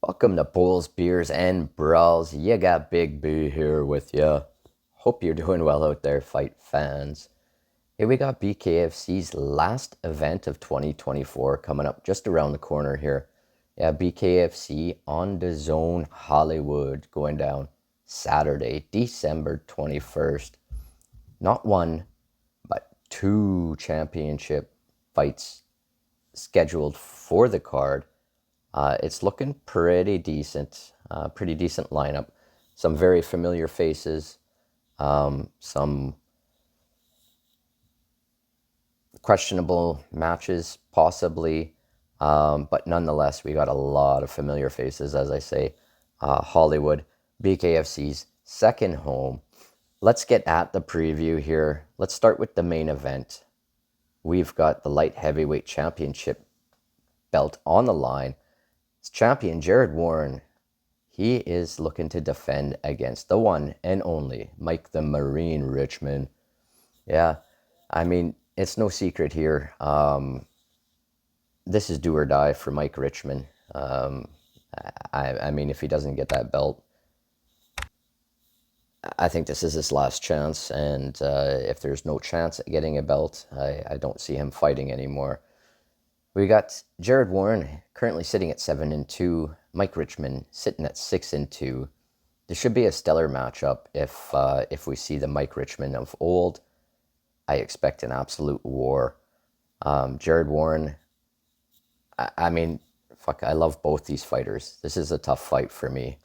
Welcome to Bowls, Beers, and Brawls. You got Big B here with you. Hope you're doing well out there, fight fans. Here we got BKFC's last event of 2024 coming up just around the corner here. Yeah, BKFC on DAZN Hollywood going down Saturday, December 21st. Not one, but two championship fights scheduled for the card. It's looking pretty decent lineup. Some very familiar faces, some questionable matches possibly, but nonetheless, we got a lot of familiar faces, as I say. Hollywood, BKFC's second home. Let's get at the preview here. Let's start with the main event. We've got the light heavyweight championship belt on the line. It's champion Jared Warren. He is looking to defend against the one and only Mike the Marine Richmond. Yeah, I mean, it's no secret here. This is do or die for Mike Richmond. I mean, if he doesn't get that belt, I think this is his last chance. And if there's no chance at getting a belt, I don't see him fighting anymore. We got Jared Warren currently sitting at 7-2. Mike Richmond sitting at 6-2. This should be a stellar matchup if we see the Mike Richmond of old. I expect an absolute war. Jared Warren, I mean, fuck, I love both these fighters. This is a tough fight for me,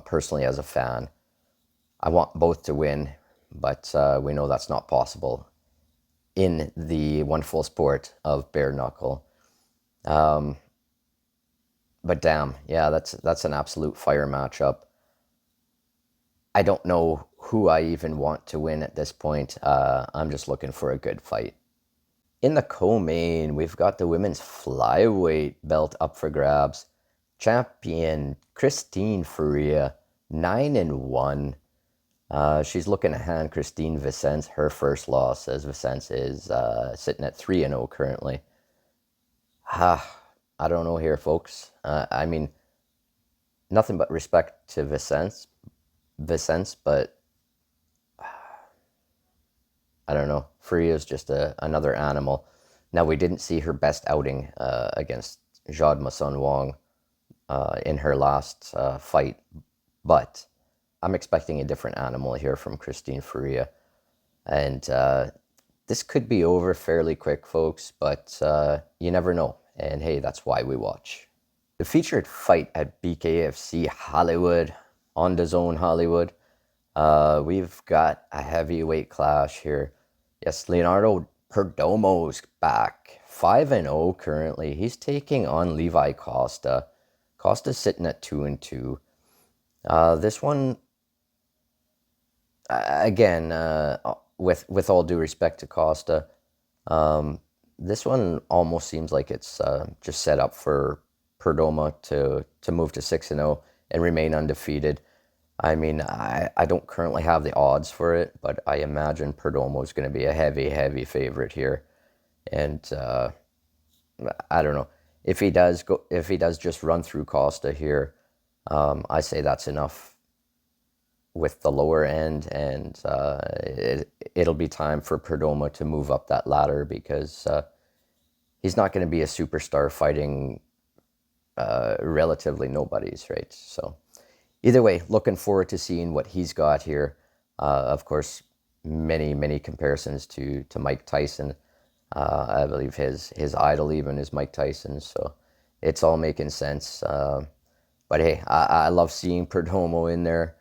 personally as a fan. I want both to win, but we know that's not possible in the wonderful sport of bare knuckle. But damn, yeah, that's an absolute fire matchup. I don't know who I even want to win at this point. I'm just looking for a good fight. In the co-main, we've got the women's flyweight belt up for grabs. Champion Christine Faria, 9-1. She's looking to hand Christine Vicence her first loss, as Vicence is sitting at 3-0 currently. I don't know here, folks. I mean, nothing but respect to Vicence, but I don't know. Faria is just another animal. Now, we didn't see her best outing against Jade Mason Wong in her last fight, but I'm expecting a different animal here from Christine Faria. And this could be over fairly quick, folks, but you never know. And hey, that's why we watch. The featured fight at BKFC Hollywood, on DAZN Hollywood, we've got a heavyweight clash here. Yes, Leonardo Perdomo's back, 5-0 currently. He's taking on Levi Costa. Costa's sitting at 2-2. This one, again, with all due respect to Costa, this one almost seems like it's just set up for Perdomo to move to 6-0 and remain undefeated. I mean, I don't currently have the odds for it, but I imagine Perdomo is going to be a heavy favorite here. And I don't know if he does just run through Costa here. I say that's enough with the lower end, and it'll be time for Perdomo to move up that ladder, because he's not going to be a superstar fighting relatively nobodies, right? So either way, looking forward to seeing what he's got here. Of course, many comparisons to Mike Tyson. I believe his idol even is Mike Tyson, so it's all making sense. But hey, I love seeing Perdomo in there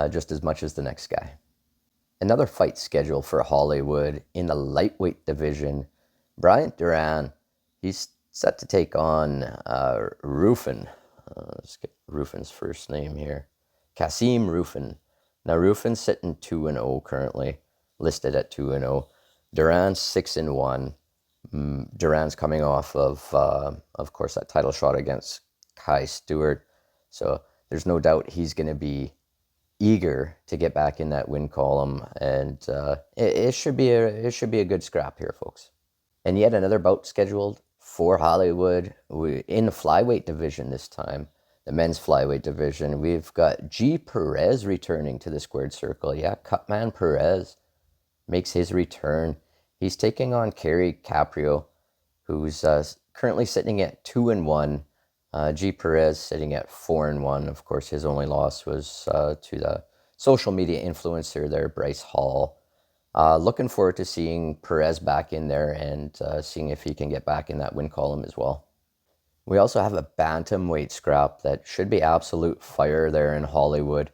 just as much as the next guy. Another fight scheduled for Hollywood in the lightweight division. Bryant Duran, he's set to take on Rufin. Let's get Rufin's first name here. Kasim Rufin. Now, Rufin's sitting 2-0 currently, listed at 2-0. Duran's 6-1. Duran's coming off of course, that title shot against Kai Stewart. So there's no doubt he's going to be eager to get back in that win column, and it should be a good scrap here, folks. And yet another bout scheduled for Hollywood in the flyweight division this time. the men's flyweight division, we've got G. Perez returning to the squared circle. Yeah, Cutman Perez makes his return. He's taking on Kerry Caprio, who's currently sitting at 2-1. G. Perez sitting at 4-1. Of course, his only loss was to the social media influencer there, Bryce Hall. Looking forward to seeing Perez back in there and seeing if he can get back in that win column as well. We also have a bantamweight scrap that should be absolute fire there in Hollywood.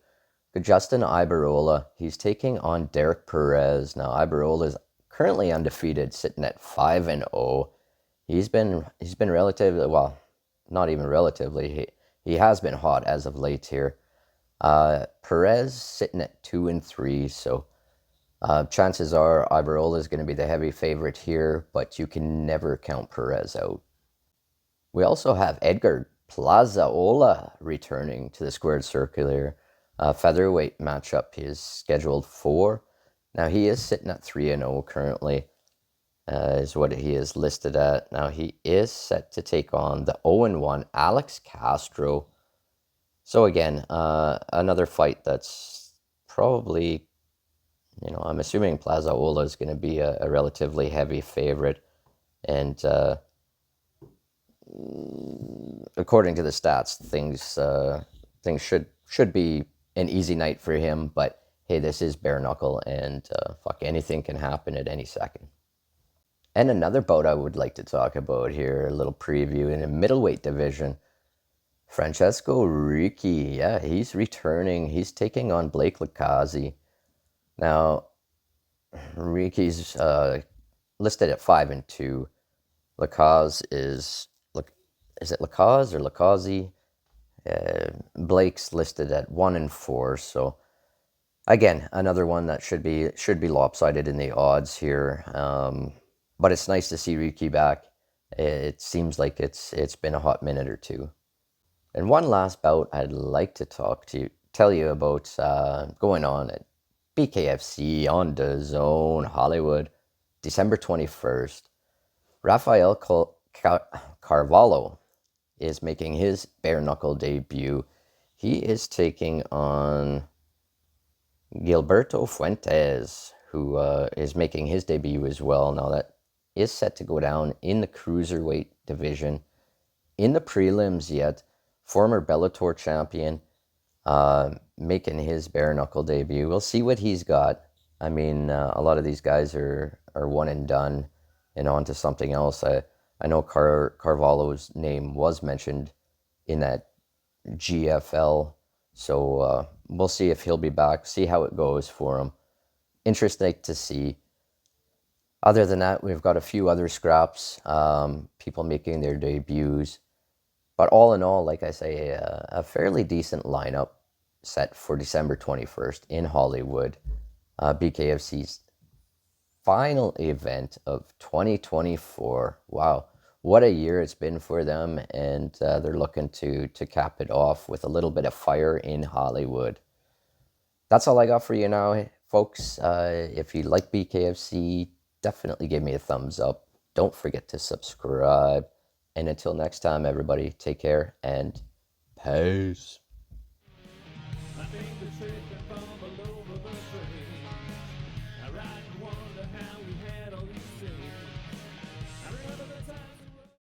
Justin Ibarola, he's taking on Derek Perez. Now, Ibarola is currently undefeated, sitting at 5-0. He's been relatively, well, not even relatively. He has been hot as of late here. Perez sitting at 2-3, so chances are Ibarola is going to be the heavy favorite here, but you can never count Perez out. We also have Edgar Plazaola returning to the squared circular. Featherweight matchup is scheduled for. Now he is sitting at 3-0 currently, is what he is listed at. Now he is set to take on the 0-1 Alex Castro. So again, another fight that's probably, I'm assuming Plazaola is going to be a relatively heavy favorite, and according to the stats, things should be an easy night for him. But hey, this is bare knuckle, and fuck, anything can happen at any second. And another bout I would like to talk about here, a little preview in a middleweight division. Francesco Ricci, yeah, he's returning. He's taking on Blake Lakazi. Now, Ricci's listed at 5-2. Lakazi is it Lakazi or Lakazi? Blake's listed at 1-4. So again, another one that should be lopsided in the odds here. But it's nice to see Ricci back. It seems like it's been a hot minute or two. And one last bout I'd like to tell you about going on at BKFC on DAZN Hollywood, December 21st. Rafael Carvalho is making his bare knuckle debut. He is taking on Gilberto Fuentes, who is making his debut as well. Now that is set to go down in the cruiserweight division. In the prelims yet, former Bellator champion, making his bare knuckle debut. We'll see what he's got. I mean, a lot of these guys are one and done and on to something else. I know Carvalho's name was mentioned in that GFL, so we'll see if he'll be back, see how it goes for him. Interesting to see. Other than that, we've got a few other scraps, people making their debuts. But all in all, like I say, a fairly decent lineup set for December 21st in Hollywood. BKFC's final event of 2024. Wow, what a year it's been for them, and they're looking to cap it off with a little bit of fire in Hollywood. That's all I got for you now, folks. If you like BKFC, definitely give me a thumbs up. Don't forget to subscribe. And until next time, everybody, take care and peace.